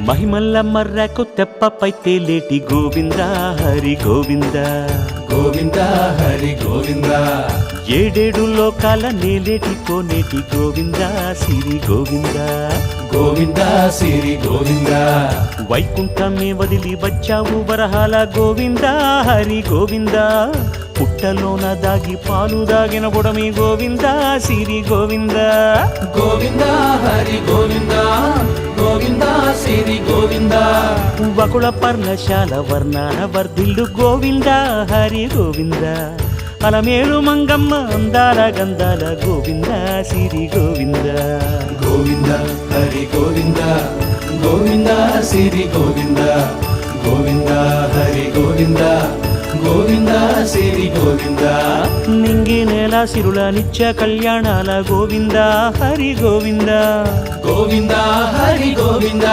మహిమల్ల మర్రకు తెప్పపై తేలేటి గోవింద హరి గోవింద గోవింద హరి గోవింద ఏడేడు లోకాల నేలేటి కోనేటి గోవింద సిరి గోవింద గోవింద సిరి గోవింద వైకుంఠమే వదిలి వచ్చావు వరహాల గోవింద హరి గోవింద పుట్టలోన దాగి పాలు దాగిన బుడమి గోవింద సిరి గోవింద గోవింద హరి గోవింద గోవింద సిరి గోవింద వకుళ పర్ణశాల వర్ణాన వర్ధిల్లు గోవింద హరి గోవింద అలమేలు మంగమ్మ అందాల గంధాల గోవింద సిరి గోవింద గోవింద హరి గోవింద గోవింద సిరి గోవింద గోవింద హరి గోవింద గోవింద సిరి గోవింద నింగి నేల సిరుల నిత్య కళ్యాణాల గోవింద హరి గోవింద గోవింద హరి గోవింద